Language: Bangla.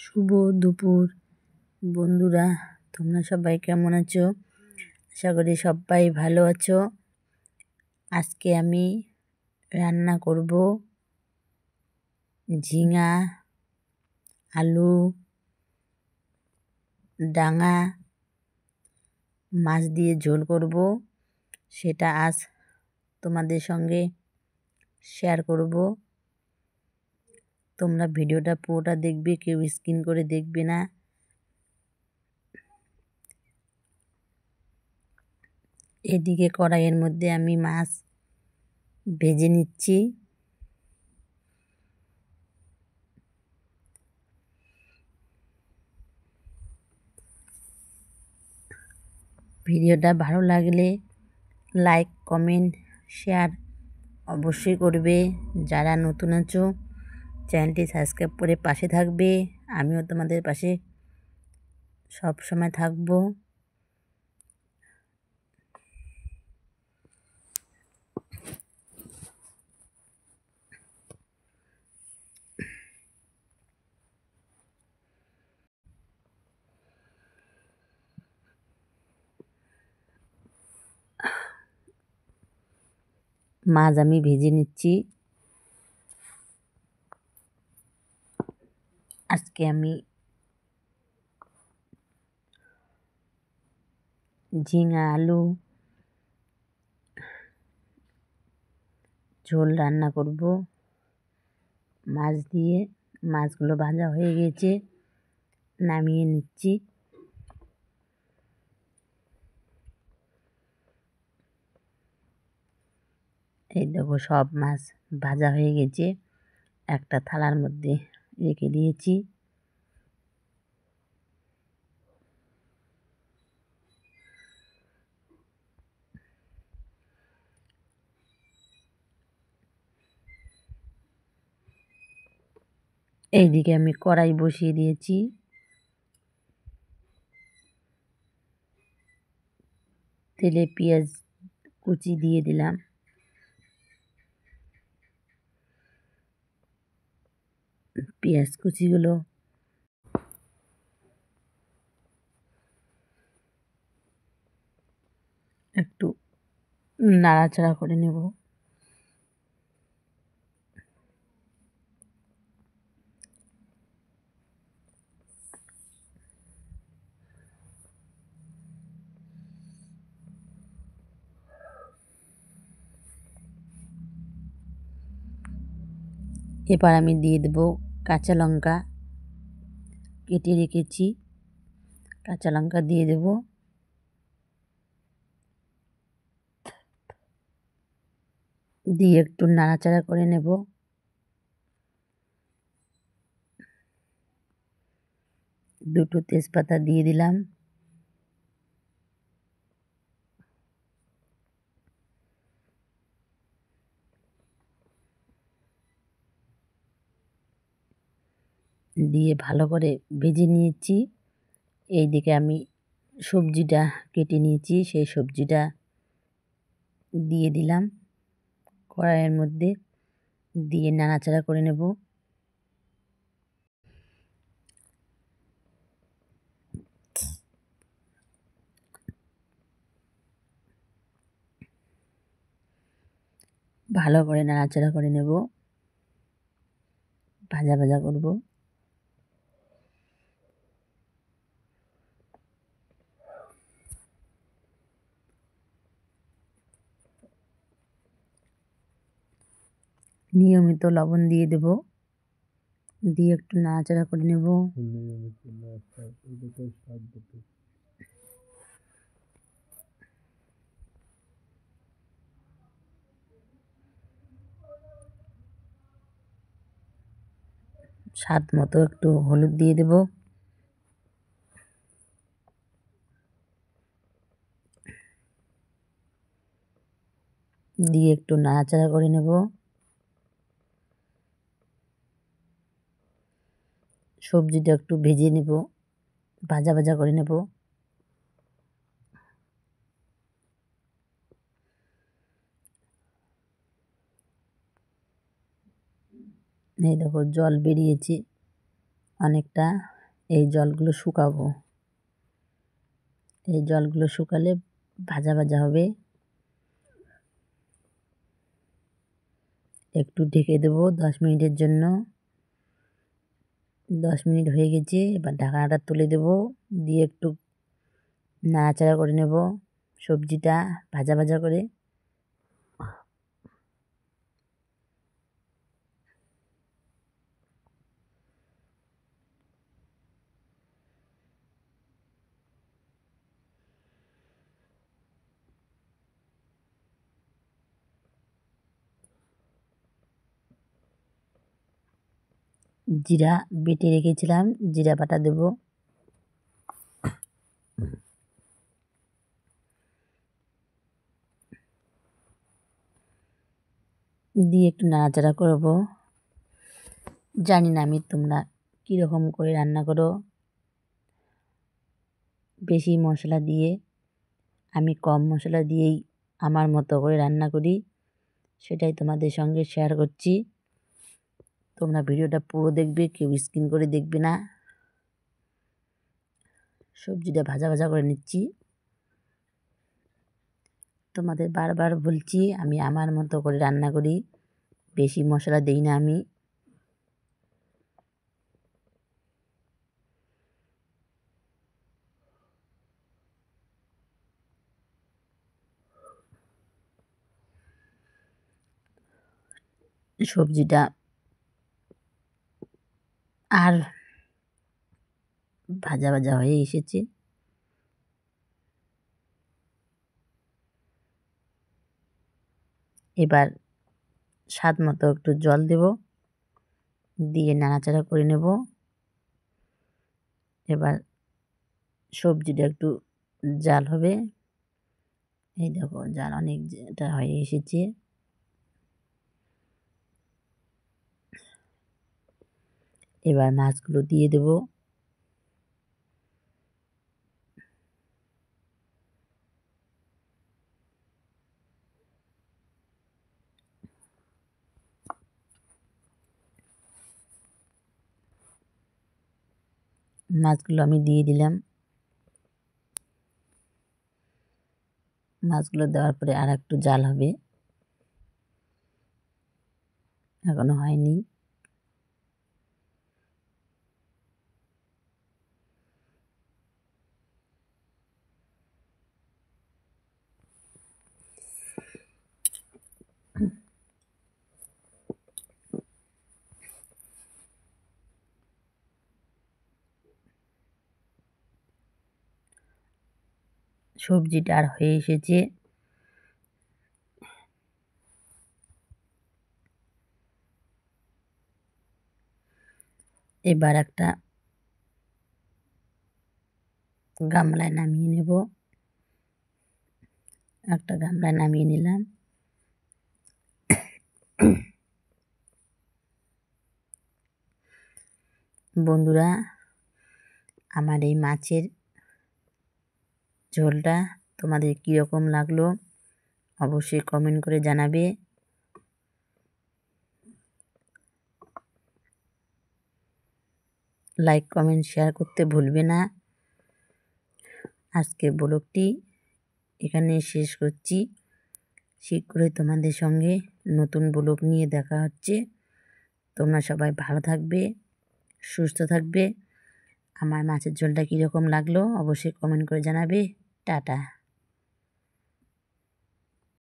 শুভ দুপুর বন্ধুরা, তোমরা সবাই কেমন আছো? আশা করি সবাই ভালো আছো। আজকে আমি রান্না করব ঝিঙা, আলু, ডাঙা মাছ দিয়ে ঝোল করব। সেটা আজ তোমাদের সঙ্গে শেয়ার করব। তোমরা ভিডিওটা পুরোটা দেখবে, কেউ স্কিপ করে দেখবে না। এদিকে কড়াইয়ের মধ্যে আমি মাছ ভেজে নিচ্ছি। ভিডিওটা ভালো লাগলে লাইক, কমেন্ট, শেয়ার অবশ্যই করবে। যারা নতুন আছো চ্যানেলটি সাবস্ক্রাইব করে পাশে থাকবে। আমিও তোমাদের পাশে সব সময় থাকবো। মাছ আমি ভেজে নিচ্ছি। আজকে আমি ঝিঙা, আলু ঝোল রান্না করব মাছ দিয়ে। মাছগুলো ভাজা হয়ে গেছে, নামিয়ে নিচ্ছি। এই দেখো, সব মাছ ভাজা হয়ে গেছে, একটা থালার মধ্যে রেখে দিয়েছি। এইদিকে আমি কড়াই বসিয়ে দিয়েছি। তেলে পেঁয়াজ কুচি দিয়ে দিলাম। পেঁয়াজ কুচিগুলো একটু নাড়াচাড়া করে নেব। এবার আমি দিয়ে দেব কাঁচা লঙ্কা, কেটে রেখেছি। কাঁচা লঙ্কা দিয়ে দেব। দিয়ে একটু নাড়াচাড়া করে নেব। দুটো তেজপাতা দিয়ে দিলাম। দিয়ে ভালো করে ভেজে নিয়েছি। এইদিকে আমি সবজিটা কেটে নিয়েছি, সেই সবজিটা দিয়ে দিলাম কড়াইয়ের মধ্যে। দিয়ে নাড়াচাড়া করে নেব। ভালো করে নাড়াচাড়া করে নেব, ভাজা ভাজা করব। নিয়মিত লবণ দিয়ে দেব, দিয়ে একটু নাড়াচাড়া করে নেব। স্বাদ মতো একটু হলুদ দিয়ে দেব। দিয়ে একটু নাড়াচাড়া করে নেব। সবজিটা একটু ভেজে নেব, ভাজা ভাজা করে নেব। এই দেখো, জল বেরিয়েছে অনেকটা। এই জলগুলো শুকাবো। এই জলগুলো শুকালে ভাজা ভাজা হবে। একটু ঢেকে দেবো 10 মিনিটের জন্য। 10 মিনিট হয়ে গেছে, এবার ঢাকনাটা তুলে দেবো, দিয়ে একটু নাড়াচাড়া করে নেব সবজিটা ভাজা ভাজা করে। জিরা বেটে রেখেছিলাম, জিরা বাটা দেব। দিয়ে একটু নাড়াচাড়া করব। জানি না আমি তোমরা কীরকম করে রান্না করো, বেশি মশলা দিয়ে, আমি কম মশলা দিয়েই আমার মতো করে রান্না করি, সেটাই তোমাদের সঙ্গে শেয়ার করছি। তোমরা ভিডিওটা পুরো দেখবে, কেউ স্কিপ করে দেখবে না। সবজিটা ভাজা ভাজা করে নিচ্ছি। তোমাদের বারবার বলছি আমি আমার মতো করে রান্না করি, বেশি মশলা দেই না আমি। সবজিটা আর ভাজা ভাজা হয়ে এসেছে। এবার স্বাদ মতো একটু জল দেব, দিয়ে নাড়াচাড়া করে নেব। এবার সবজিটা একটু জাল হবে। এই দেখো জাল অনেকটা হয়ে এসেছে। এবার মাছগুলো দিয়ে দেব। মাছগুলো আমি দিয়ে দিলাম। মাছগুলো দেওয়ার পরে আর একটু জাল হবে, এখনো হয়নি। সবজিটা আর হয়ে এসেছে। এবার একটা গামলায় নামিয়ে নেব। একটা গামলায় নামিয়ে নিলাম। বন্ধুরা, আমার এই মাছের ঝোলটা তোমাদের কীরকম লাগলো অবশ্যই কমেন্ট করে জানাবে। লাইক কমেন্ট শেয়ার করতে ভুলবে না। আজকে ব্লগটি এখানে শেষ করছি। শীঘ্রই তোমাদের সঙ্গে নতুন ব্লগ নিয়ে দেখা হচ্ছে। তোমরা সবাই ভালো থাকবে, সুস্থ থাকবে। আমার মাছের ঝোলটা কীরকম লাগলো অবশ্যই কমেন্ট করে জানাবে। টাটা।